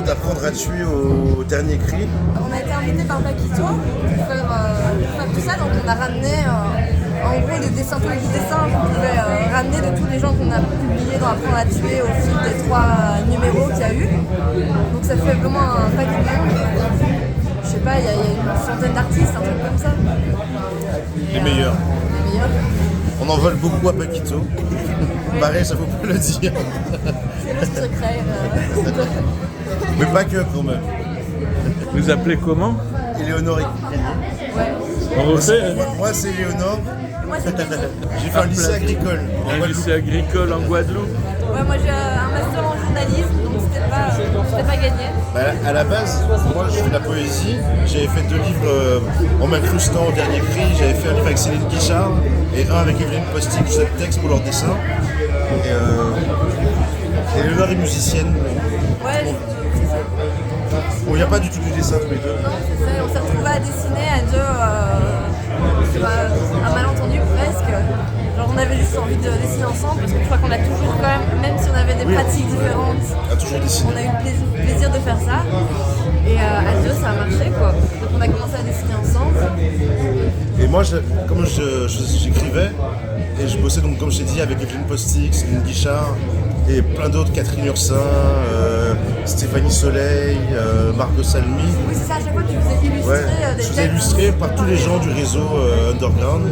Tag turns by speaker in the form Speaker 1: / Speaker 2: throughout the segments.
Speaker 1: d'apprendre à tuer au dernier cri.
Speaker 2: On a été invité par Paquito pour faire tout ça, donc on a ramené en gros les dessins, tous les dessins qu'on pouvait ramener de tous les gens qu'on a publiés dans Apprendre à tuer au fil des 3 numéros qu'il y a eu. Donc ça fait vraiment un paquet de monde. Je sais pas, il y a une centaine d'artistes, un truc comme ça.
Speaker 1: Les meilleurs.
Speaker 2: Les meilleurs.
Speaker 1: On en vole beaucoup à Paquito. Pareil, ça faut pas le dire.
Speaker 2: C'est le secret.
Speaker 1: Mais pas que quand même.
Speaker 3: Vous appelez comment?
Speaker 1: Éléonore et
Speaker 2: Ouais.
Speaker 3: On refait
Speaker 1: Moi c'est Léonore.
Speaker 2: Moi c'est Kenny.
Speaker 1: J'ai fait un lycée agricole.
Speaker 3: un lycée agricole en Guadeloupe.
Speaker 2: Ouais, moi j'ai un master en journalisme, donc c'était pas gagné.
Speaker 1: Bah, à la base, moi je fais de la poésie. J'avais fait 2 livres en m'incrustant au dernier cri. J'avais fait un livre avec Céline Guichard et un avec Evelyne Postic, je faisais le texte pour leur dessin. Et Léonore est musicienne.
Speaker 2: Ouais, c'est ça.
Speaker 1: On vient pas du tout du dessin tous les deux.
Speaker 2: Non, c'est ça. On s'est retrouvés à dessiner à deux, sur un malentendu presque. Genre on avait juste envie de dessiner ensemble parce que je crois qu'on a toujours quand même si on avait des pratiques différentes,
Speaker 1: On a toujours dessiné.
Speaker 2: on a eu le plaisir de faire ça. Et à deux ça a marché quoi. Donc on a commencé à dessiner ensemble.
Speaker 1: Et moi, comme j'écrivais, et je bossais donc comme je t'ai dit avec Evelyne Postic, Céline Guichard et plein d'autres, Catherine Ursin, Stéphanie Soleil, Margot Salmi.
Speaker 2: Oui c'est ça, à chaque fois tu faisais illustrer
Speaker 1: Ouais,
Speaker 2: des
Speaker 1: je faisais
Speaker 2: textes.
Speaker 1: illustrer par tous les gens du réseau Underground.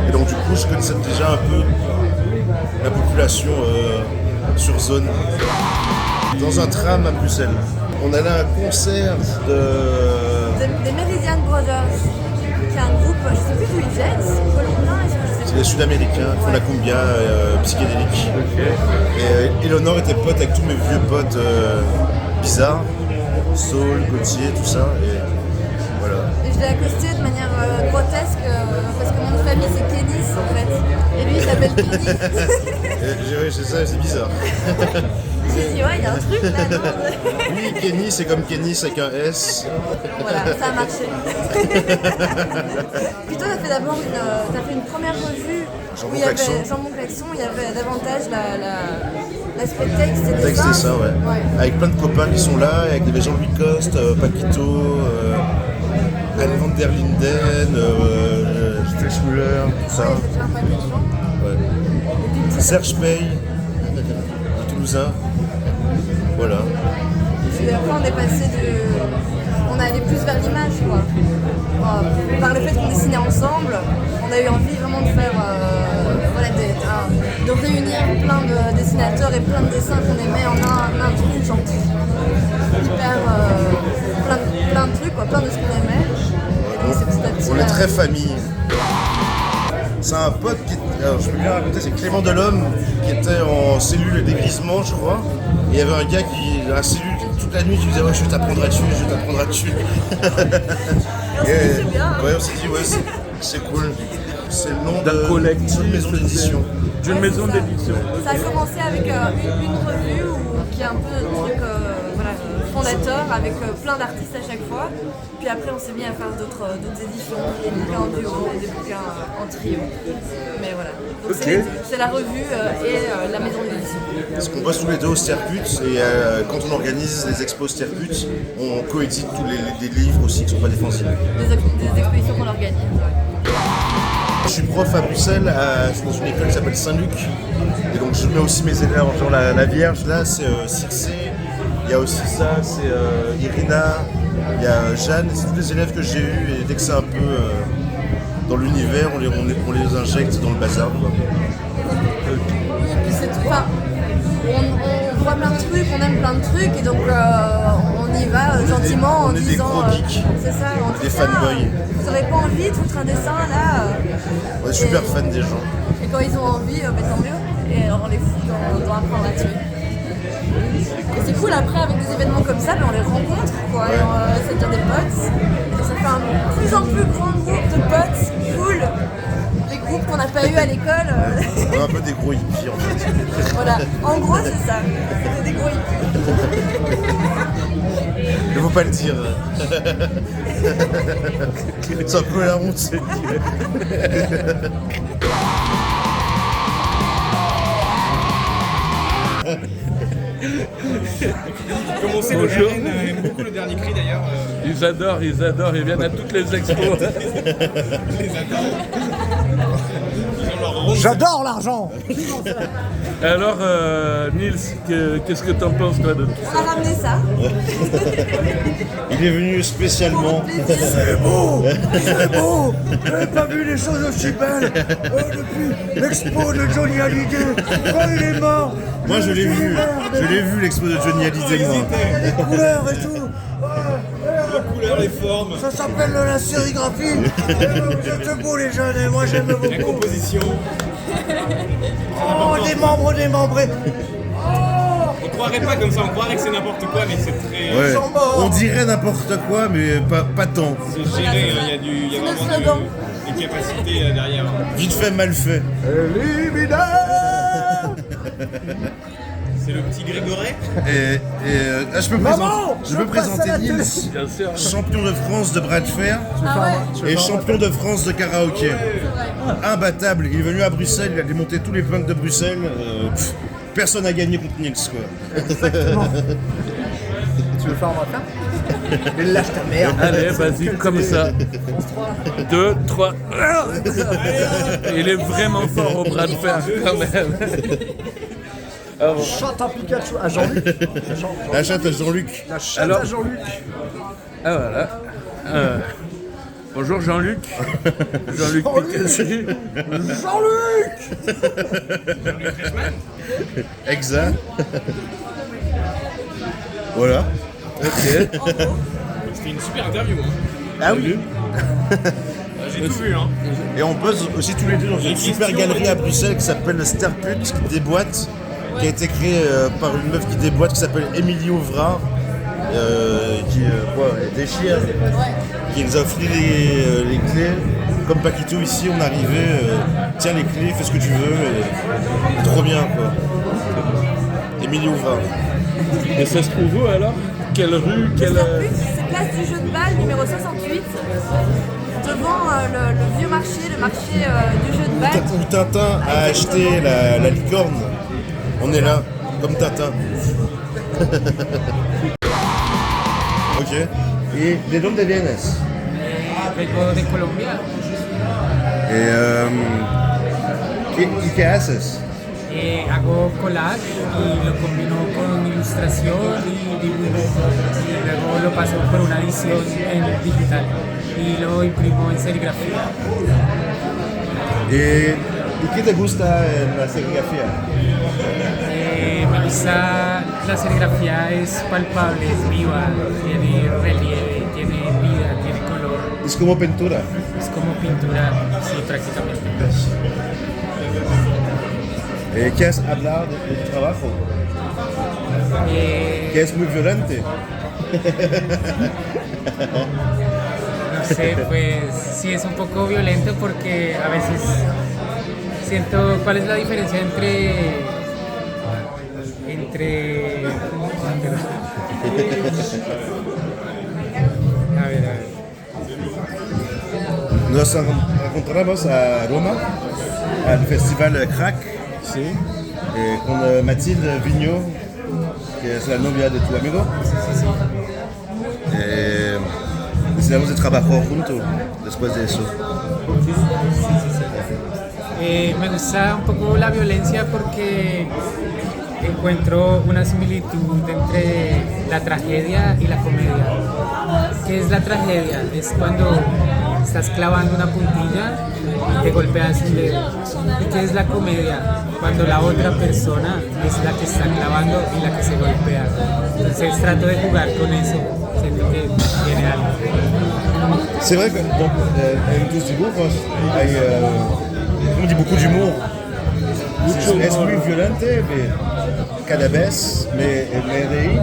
Speaker 1: Et donc du coup, je connaissais déjà un peu la population sur zone. Dans un tram à Bruxelles. On allait à un concert
Speaker 2: Des Meridian Brothers, qui est un groupe, je sais plus d'où ils viennent, colombien, je sais
Speaker 1: C'est
Speaker 2: plus.
Speaker 1: les Sud-Américains qui font la cumbia psychédélique. Et Eleonore était pote avec tous mes vieux potes bizarres, Saul, Gauthier, tout ça. Et voilà.
Speaker 2: Et je l'ai accosté de manière grotesque parce que mon nom de famille c'est Kénis en fait. Et lui il s'appelle Kenny.
Speaker 1: Et c'est ça, c'est bizarre.
Speaker 2: J'ai dit ouais il y a un truc là. Non
Speaker 1: Oui, Kenny, c'est comme Kenny avec un S.
Speaker 2: voilà, ça a marché. Puis toi t'as fait une première revue
Speaker 1: Jean
Speaker 2: où il y avait
Speaker 1: Claxon.
Speaker 2: Jean Claxon, il y avait davantage l'aspect texte et
Speaker 1: Texte
Speaker 2: dessin.
Speaker 1: et ça, ouais. Avec plein de copains qui sont là, avec des Jean-Louis Coste, Paquito, Anne van der Linden, Steve Müller, tout ça.
Speaker 2: Ouais, j'ai fait un paquet de gens.
Speaker 1: Ouais.
Speaker 2: Et puis, petit-
Speaker 1: Serge Pey, un Toulousain. Voilà.
Speaker 2: Puis après on est passé on est allé plus vers l'image quoi. Par le fait qu'on dessinait ensemble, on a eu envie vraiment de faire de réunir plein de dessinateurs et plein de dessins qu'on aimait en un truc, genre hyper plein de trucs quoi, plein de ce qu'on aimait. Et donc c'est petit à petit.
Speaker 1: On est très famille. C'est un pote alors je peux bien raconter, c'est Clément Delhomme qui était en cellule dégrisement, je crois. Et il y avait un gars qui, dans la cellule, toute la nuit, qui disait ouais, je vais t'apprendre à tuer, je vais t'apprendre à tuer.
Speaker 2: C'est bien.
Speaker 1: Ouais, on s'est dit ouais, c'est cool. C'est le nom
Speaker 3: D'un collectif,
Speaker 1: d'une maison d'édition.
Speaker 3: d'une
Speaker 2: Ouais,
Speaker 3: maison
Speaker 2: c'est ça.
Speaker 3: d'édition.
Speaker 2: Ça a commencé avec une revue qui est un peu le truc fondateur avec plein d'artistes à chaque fois. Puis après on s'est mis à faire d'autres éditions, des bouquins en duo, des bouquins en trio. Mais voilà. Donc
Speaker 3: Ok.
Speaker 2: c'est la revue et la maison d'édition.
Speaker 1: Parce qu'on bosse tous les deux au Sterput et quand on organise les expos Sterput, on coédite tous des livres aussi qui ne sont pas défensifs.
Speaker 2: Des expositions qu'on organise. Ouais.
Speaker 1: Je suis prof à Bruxelles, dans une école qui s'appelle Saint-Luc. Et donc je mets aussi mes élèves, genre la Vierge, là c'est Sixé, il y a aussi ça, c'est Irina, il y a Jeanne, c'est tous les élèves que j'ai eus et dès que c'est un peu dans l'univers, on les injecte dans le bazar. Quoi.
Speaker 2: Et puis c'est tout. Enfin, on voit plein de trucs, on aime plein de trucs et donc on y va gentiment
Speaker 1: on
Speaker 2: en
Speaker 1: est des
Speaker 2: disant.
Speaker 1: gros geeks.
Speaker 2: C'est ça, on dit
Speaker 1: Des
Speaker 2: ça,
Speaker 1: fanboys.
Speaker 2: vous aurez pas envie de foutre un dessin là
Speaker 1: On est super fan des gens.
Speaker 2: Et quand ils ont envie, tant mieux. Et alors on les fout dans Apprendre à tuer. Et c'est cool après avec des événements comme ça, on les rencontre quoi. Et ça devient des potes. Et ça fait un plus en plus grand groupe de potes cool. Les groupes qu'on n'a pas eu à l'école.
Speaker 1: On est un peu des gros hippies en fait.
Speaker 2: Voilà, en gros c'est ça. C'est des gros hippies.
Speaker 1: Il faut pas le dire. C'est un peu la honte.
Speaker 4: Comme on sait, le
Speaker 3: Bonjour.
Speaker 4: RN aime beaucoup le dernier cri d'ailleurs.
Speaker 3: Ils adorent, ils viennent à toutes les expos.
Speaker 4: Je les adore. Ils ont leur rôle.
Speaker 5: J'adore l'argent.
Speaker 3: Alors, Nils, qu'est-ce que t'en penses, toi, de tout ça?
Speaker 2: On a ramené ça.
Speaker 1: Il est venu spécialement.
Speaker 5: C'est beau. J'avais pas vu les choses aussi belles depuis l'expo de Johnny Hallyday. Quand il est mort.
Speaker 1: Moi, je l'ai vu. Je l'ai vu, l'expo de Johnny Hallyday, moi.
Speaker 5: Les couleurs et tout.
Speaker 4: La couleur, les formes,
Speaker 5: Ça s'appelle la sérigraphie. Vous êtes beaux les jeunes et moi j'aime
Speaker 4: la
Speaker 5: beaucoup.
Speaker 4: composition.
Speaker 5: Oh, démembrés.
Speaker 4: On croirait pas comme ça, on croirait que c'est n'importe quoi, mais c'est très.
Speaker 1: Ouais.
Speaker 5: sont morts.
Speaker 1: On dirait n'importe quoi, mais pas tant.
Speaker 4: C'est géré, hein. Il y a
Speaker 2: notre
Speaker 4: vraiment
Speaker 2: slogan.
Speaker 4: des capacités derrière.
Speaker 1: Vite fait, mal fait.
Speaker 4: C'est le petit Grégoret.
Speaker 1: Je peux présenter Nils,
Speaker 3: Bien sûr.
Speaker 1: champion de France de bras de fer
Speaker 2: Ah ouais.
Speaker 1: et champion de France de karaoké. Imbattable. Il est venu à Bruxelles, il a démonté tous les punks de Bruxelles. Personne n'a gagné contre Nils, quoi.
Speaker 5: Tu veux faire un matin? Mais lâche ta merde.
Speaker 3: Allez, vas-y, comme ça. 2, 3. Il est vraiment fort au bras de fer, quand même. Alors,
Speaker 5: Chante un Pikachu à Jean-Luc.
Speaker 1: La chatte à Jean-Luc.
Speaker 5: La chatte
Speaker 3: Alors-
Speaker 5: à Jean-Luc.
Speaker 3: ah, voilà. Bonjour Jean-Luc. Jean-Luc Pikachu.
Speaker 5: Jean-Luc.
Speaker 1: Exact. Voilà.
Speaker 3: Ok.
Speaker 4: C'était une super interview. Hein.
Speaker 1: Ah oui.
Speaker 4: J'ai tout vu. Hein.
Speaker 1: Et on pose aussi tous les deux dans une super galerie à Bruxelles qui s'appelle le Sterput, qui déboîte, qui a été créée par une meuf qui déboîte, qui s'appelle Émilie Ouvrard, qui déchire, qui nous a offert les clés. Comme Paquito ici, on arrivait, tiens les clés, fais ce que tu veux, et trop bien quoi. Émilie Ouvrard.
Speaker 3: Et ça se trouve où alors? Quelle rue?
Speaker 2: C'est place du jeu de balle numéro 68. Devant le vieux marché, le marché du jeu de balle.
Speaker 1: Où Tintin a acheté la licorne. On est là, comme Tintin. Ok. Et de dónde vienes?
Speaker 6: Vengo de Colombia.
Speaker 1: ¿Y qué haces?
Speaker 6: Hago collage y lo combino con ilustración y dibujo y luego lo paso por una edición en digital y lo imprimo en serigrafía.
Speaker 1: ¿Y qué te gusta en la serigrafía?
Speaker 6: Me gusta, la serigrafía es palpable, es viva, tiene relieve, tiene vida, tiene color,
Speaker 1: Es como pintura.
Speaker 6: es como pintura, sí, prácticamente.
Speaker 1: ¿Quieres hablar de tu trabajo? Que es muy violente.
Speaker 6: No sé, pues sí es un poco violento porque a veces siento cuál es la diferencia entre a ver.
Speaker 1: Nos encontramos a Roma, al festival Crack, con Mathilde Vigneault, que es la novia de tu amigo. Decidimos de trabajar juntos después de eso.
Speaker 6: Me gusta un poco la violencia porque encuentro una similitud entre la tragedia y la comedia. ¿Qué es la tragedia? Es cuando estás clavando una puntilla y te golpeas el dedo. ¿Y qué es la comedia? Cuando la otra persona es la que está clavando y la que se golpea. Entonces trato de jugar con eso. Siento que tiene algo.
Speaker 1: C'est vrai que en tus dibujos hay on dit beaucoup d'humour. Es muy violente, mais cada vez me reí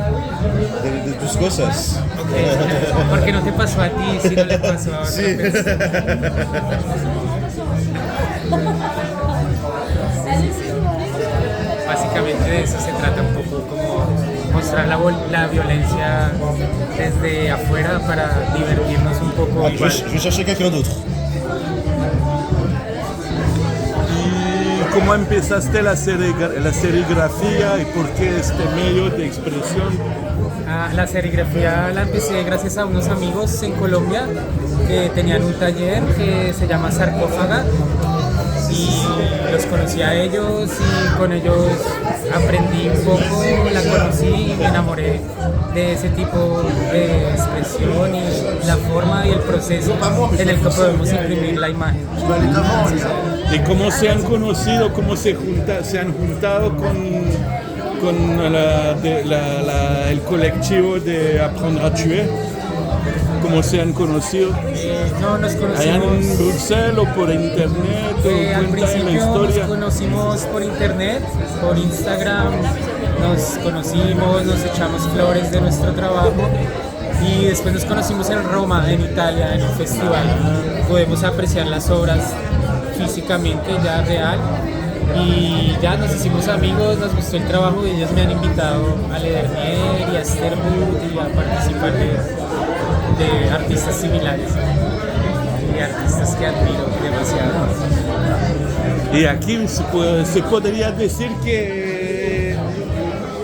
Speaker 1: de tus cosas.
Speaker 6: Porque no te pasó a ti, si no le pasó a otra
Speaker 1: Sí.
Speaker 6: persona. Básicamente de eso se trata un poco, como mostrar la violencia desde afuera para divertirnos un poco.
Speaker 1: Ah, je vais chercher quelqu'un d'autre.
Speaker 3: ¿Y cómo empezaste la serigrafía y por qué este medio de expresión
Speaker 6: La serigrafía la empecé gracias a unos amigos en Colombia que tenían un taller que se llama Sarcófaga y los conocí a ellos y con ellos aprendí un poco, la conocí y me enamoré de ese tipo de expresión y la forma y el proceso en el que podemos imprimir la imagen.
Speaker 3: ¿Y cómo se han conocido, cómo se han juntado con el colectivo de Aprendre a Tuer? ¿Cómo se han conocido?
Speaker 6: No, nos
Speaker 3: ¿Allá
Speaker 6: conocimos
Speaker 3: en Bruselas o por internet? ¿O
Speaker 6: al
Speaker 3: cuenta en la
Speaker 6: principio nos
Speaker 3: historia?
Speaker 6: conocimos por internet, por Instagram, nos conocimos, nos echamos flores de nuestro trabajo y después nos conocimos en Roma, en Italia, en un festival. Podemos apreciar las obras físicamente ya real y ya nos hicimos amigos, nos gustó el trabajo y ellos me han invitado a Ledernier y a Esther Wood y a participar de artistas similares y artistas que admiro demasiado.
Speaker 3: Y aquí se podría decir que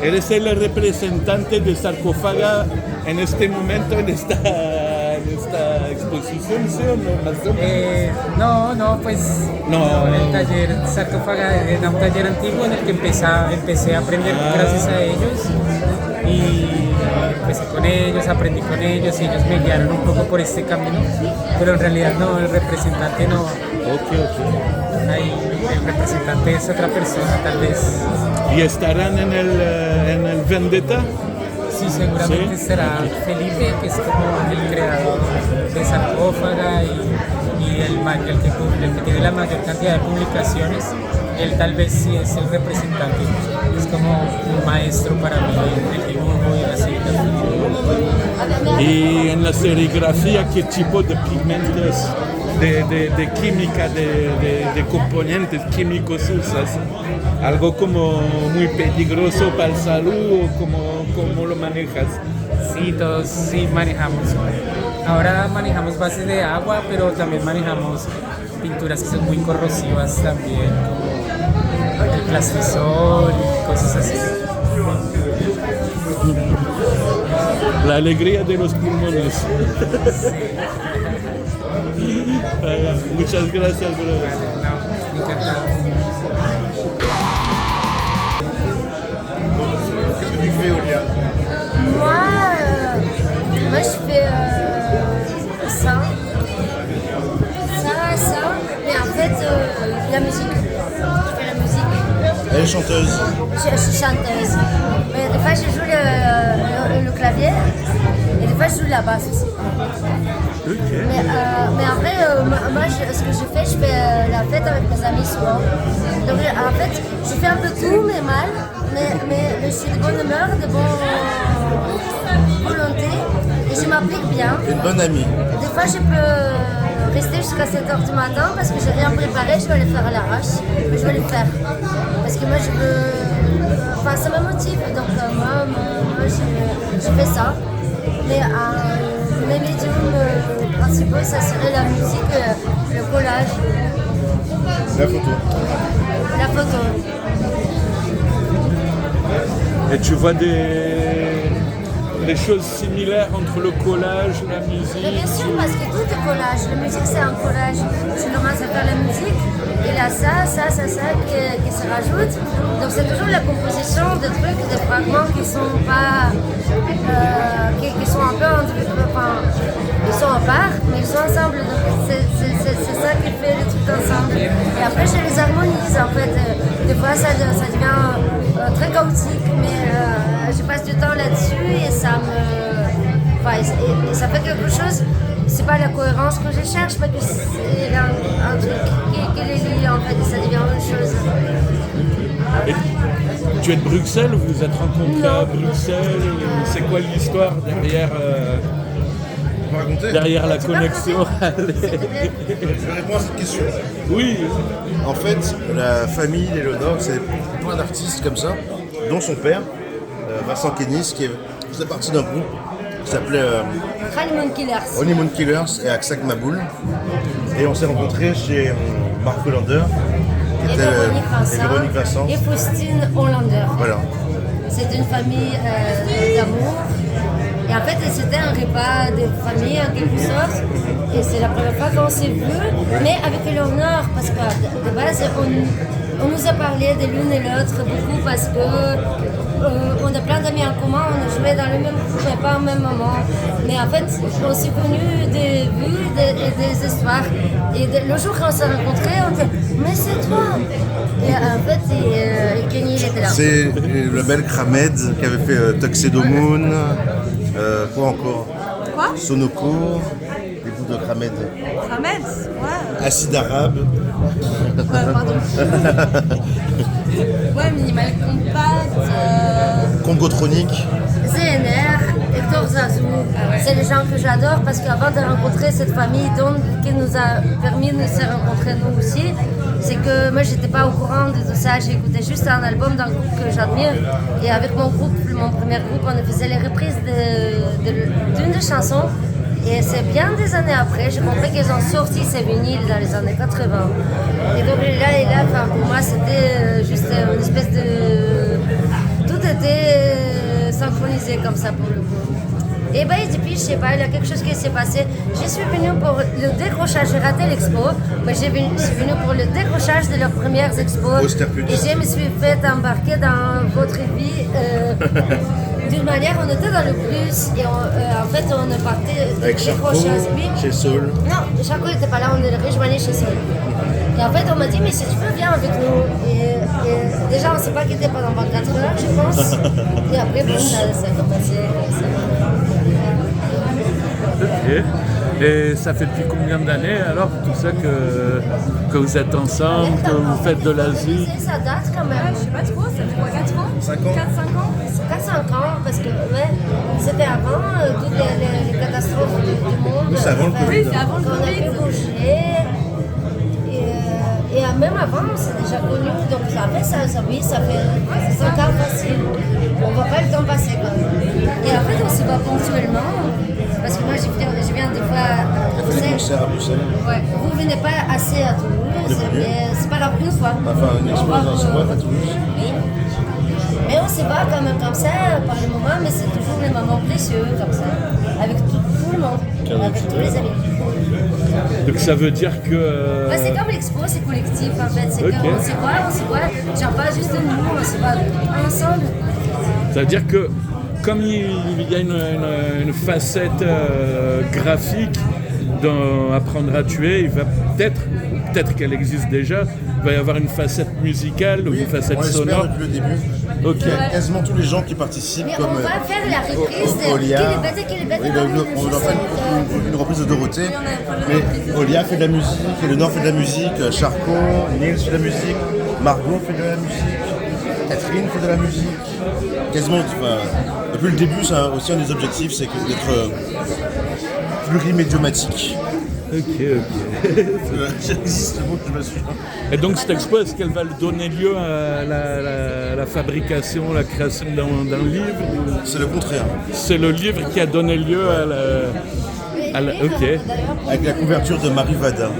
Speaker 3: eres el representante de Sarcófaga en este momento, en esta exposición, ¿sí o no?
Speaker 6: No, pues el taller Sarcófaga era un taller antiguo en el que empecé a aprender gracias a ellos y empecé con ellos, aprendí con ellos y ellos me guiaron un poco por este camino, pero en realidad no, el representante no. Ahí, el representante es otra persona tal vez.
Speaker 3: ¿Y estarán en el Vendetta?
Speaker 6: Sí, seguramente será Felipe, que es como el creador de Sarcófaga y el que tiene la mayor cantidad de publicaciones. Él tal vez sí es el representante, es como un maestro para mí del dibujo y la serigrafía.
Speaker 3: Y en la serigrafía, ¿qué tipo de pigmentos, de química, de componentes químicos usas? ¿Algo como muy peligroso para la salud o cómo lo manejas?
Speaker 6: Sí, todos sí manejamos. Ahora manejamos bases de agua, pero también manejamos pinturas que son muy corrosivas también, como el plastisol y cosas así.
Speaker 3: La alegría de los pulmones. Muchas gracias, brother.
Speaker 6: No, encantado.
Speaker 1: Qu'est-ce que tu fais, Olia?
Speaker 2: Moi, je fais ça, mais en fait, la musique. Je fais la musique.
Speaker 1: Elle est chanteuse.
Speaker 2: Je suis chanteuse. Mais des fois, je joue le clavier et des fois, je joue la basse aussi. Mais après, moi, ce que je fais la fête avec mes amis souvent. Donc, en fait, je fais un peu tout, mais mal. Mais je suis de bonne humeur, de bonne volonté et je m'applique bien.
Speaker 1: Une bonne amie.
Speaker 2: Des fois, je peux rester jusqu'à 7h du matin parce que j'ai rien préparé, je vais le faire à l'arrache, mais je vais le faire. Parce que moi, je veux. Enfin, ça me motive, donc moi je fais ça. Mais mes médiums principaux, ça serait la musique, le collage.
Speaker 1: La photo.
Speaker 2: La photo.
Speaker 3: Et tu vois des choses similaires entre le collage, la musique?
Speaker 2: Mais bien sûr, parce que tout est collage. La musique, c'est un collage. Je commence à faire la musique, et là, ça qui se rajoute. Donc, c'est toujours la composition de trucs, de fragments qui sont pas. Qui sont un peu. Enfin, ils sont à part, mais ils sont ensemble. Donc, c'est ça qui fait le truc ensemble. Et après, je les harmonise, en fait. Des fois, ça devient très chaotique, mais je passe du temps là-dessus et ça me. Enfin, et ça fait quelque chose. C'est pas la cohérence que je cherche, mais que c'est un truc qui les lie en fait, et ça devient une chose.
Speaker 3: Et tu es de Bruxelles, vous vous êtes rencontrés à Bruxelles, c'est quoi l'histoire derrière la connexion?
Speaker 1: Je vais répondre à cette question.
Speaker 3: Oui.
Speaker 1: En fait, la famille Léonore, c'est plein d'artistes comme ça, dont son père, Vincent Kénis, qui faisait partie d'un groupe qui s'appelait
Speaker 2: Honeymoon Killers.
Speaker 1: Honeymoon Killers et Aksak Maboul. Et on s'est rencontrés chez Marc Hollander
Speaker 2: Et Véronique Vincent.
Speaker 1: et Véronique Vincent.
Speaker 2: Et Faustine Hollander.
Speaker 1: Voilà.
Speaker 7: c'est une famille d'amour. Et en fait, c'était un repas de famille en quelque sorte. Et c'est la première fois qu'on s'est vu, mais avec l'honneur, parce que de base, on nous a parlé de l'une et l'autre beaucoup parce que on a plein d'amis en commun, on a joué dans le même groupe, mais pas au même moment. Mais en fait, on s'est connus des vues et des histoires. Et le jour où on s'est rencontrés, on dit mais c'est toi. Et en fait, Kenny était là.
Speaker 1: C'est le bel Kramed qui avait fait Tuxedo Moon, quoi encore
Speaker 2: Quoi?
Speaker 1: Sonoko, les bouts de Kramed.
Speaker 2: Ahmed? Ouais.
Speaker 1: Acide arabe.
Speaker 2: Pardon. Ouais, Minimal Compact.
Speaker 1: Congotronique.
Speaker 7: ZNR, Hector Zazou, c'est les gens que j'adore parce qu'avant de rencontrer cette famille qui nous a permis de se rencontrer nous aussi, c'est que moi j'étais pas au courant de tout ça, j'écoutais juste un album d'un groupe que j'admire et avec mon groupe, mon premier groupe, on faisait les reprises d'une des chansons et c'est bien des années après, j'ai compris qu'ils ont sorti ces vinyles dans les années 80 et donc là, enfin, pour moi c'était juste une espèce de... tout était synchronisé comme ça pour le coup. Et ben depuis, je sais pas, il y a quelque chose qui s'est passé. Je suis venue pour le décrochage, j'ai raté l'expo, mais je suis venue pour le décrochage de leurs premières expos. Et je me suis fait embarquer dans votre vie. D'une manière, on était dans le bus et en fait, on est parti
Speaker 1: Avec Charcot, chez Soul.
Speaker 7: Non, Charcot n'était pas là, on est rejoigné chez Soul. Et en fait, on m'a dit, mais si tu veux, viens avec nous. Et déjà, on ne s'est pas quitté pendant 24 heures, je pense. Et après, bon, ça a commencé comme ça.
Speaker 3: Ok. Et ça fait depuis combien d'années alors tout ça que vous êtes ensemble, que vous faites de l'Asie?
Speaker 7: Ça date quand même.
Speaker 2: Je sais pas trop, ça fait quoi, 4 ans?
Speaker 1: 5 ans.
Speaker 2: 4-5 ans?
Speaker 7: 4-5 ans, parce que ouais, c'était avant toutes les catastrophes du monde.
Speaker 1: Oui, c'est avant le Covid.
Speaker 2: Oui, c'est avant le
Speaker 7: Qu'on a pu
Speaker 2: Covid.
Speaker 7: bouger. Et même avant, on s'est déjà connus. Donc ça fait ça, oui, ça fait 5 ans facile. On ne voit pas le temps passer quand même. Et en fait, on se voit ponctuellement. Parce que moi, je viens des fois à Bruxelles.
Speaker 1: Concert à Bruxelles.
Speaker 7: Ouais. Vous venez pas assez à Toulouse, mais c'est pas grave, une fois.
Speaker 1: Enfin, une expérience en soi à Toulouse.
Speaker 7: Oui. Mais on se bat quand même comme ça, par les moments, mais c'est toujours des moments précieux comme ça, avec tout le monde, avec tous les amis.
Speaker 3: Donc ça veut dire que...
Speaker 7: Ouais, c'est comme l'expo, c'est collectif en fait, c'est
Speaker 3: Ok.
Speaker 7: comme on se voit, genre pas juste nous, on se voit ensemble.
Speaker 3: Ça veut dire que comme il y a une facette graphique dans Apprendre à tuer, il va peut-être qu'elle existe déjà, il va y avoir une facette musicale ou une facette
Speaker 1: on l'espère
Speaker 3: sonore.
Speaker 1: depuis le début.
Speaker 3: Ok.
Speaker 1: Il y a quasiment tous les gens qui participent,
Speaker 7: Mais
Speaker 1: comme
Speaker 7: on va faire la reprise de
Speaker 1: Olia.
Speaker 7: Qu'il est bête,
Speaker 1: Oui, on va faire une reprise de Dorothée. Mais Olia fait de la musique, et le Nord fait de la musique, Charcot, Nils fait de la musique, Margot fait de la musique, Catherine fait de la musique. Quasiment, enfin, depuis le début, c'est aussi un des objectifs, c'est d'être plurimédiomatique.
Speaker 3: Ok.
Speaker 1: J'existe le mot que je me suis.
Speaker 3: Et donc cette expo, est-ce qu'elle va donner lieu à la fabrication, la création d'un livre ou...
Speaker 1: C'est le contraire.
Speaker 3: C'est le livre qui a donné lieu à la... Ok.
Speaker 1: Avec la couverture de Marie Vada.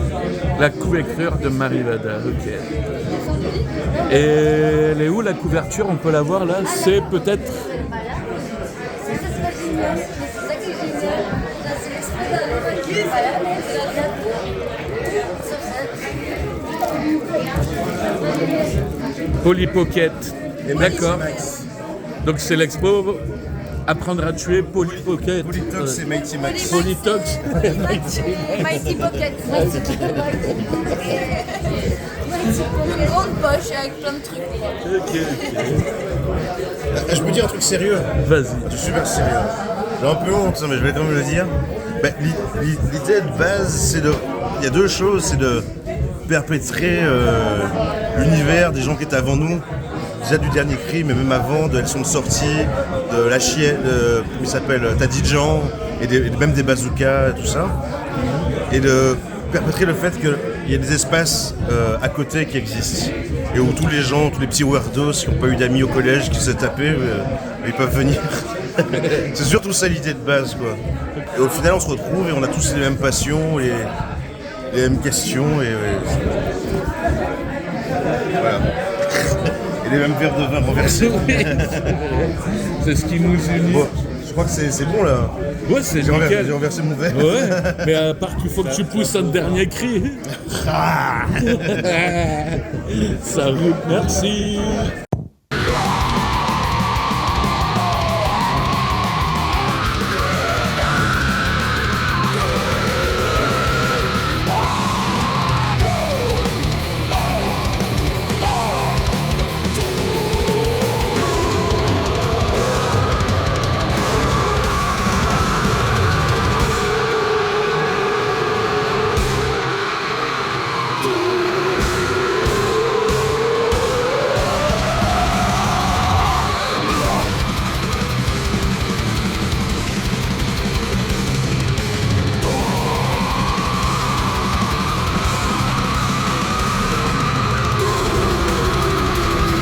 Speaker 3: La couverture de Marie Vada, ok. Et elle est où la couverture? On peut la voir là? C'est peut-être...
Speaker 7: C'est ça qui est génial, c'est ça qui est génial. C'est l'expo dans le voilà,
Speaker 3: Polly Pocket. D'accord.
Speaker 1: Max.
Speaker 3: Donc c'est l'expo Apprendre à tuer Polly Pocket.
Speaker 1: Polytox et Mighty Max.
Speaker 3: Polytox.
Speaker 2: Mighty Pocket. Une grande poche avec plein de trucs.
Speaker 3: Ok.
Speaker 1: Je peux dire un truc sérieux?
Speaker 3: Vas-y.
Speaker 1: Je suis super sérieux. J'ai un peu honte, mais je vais quand même le dire. Ben, l'idée de base, c'est de... Il y a deux choses, c'est de perpétrer l'univers des gens qui étaient avant nous. Déjà du dernier cri, mais même avant, de Elles sont sorties, de La Chienne, comment il s'appelle, Tadidjan, et même des bazookas, tout ça. Et de perpétrer le fait qu'il y a des espaces à côté qui existent. Et où tous les gens, tous les petits weirdos qui n'ont pas eu d'amis au collège, qui se tapaient, ils peuvent venir. C'est surtout ça l'idée de base, quoi. Et au final, on se retrouve et on a tous les mêmes passions, les mêmes questions, et voilà. Et Et les mêmes verres de vin renversés.
Speaker 3: Oui, c'est vrai. C'est ce qui nous unit.
Speaker 1: Bon, je crois que c'est bon là.
Speaker 3: Ouais, c'est
Speaker 1: J'ai
Speaker 3: nickel.
Speaker 1: renversé mon verre.
Speaker 3: Ouais, mais à part qu'il faut que tu pousses un dernier cri. Ça roule, merci.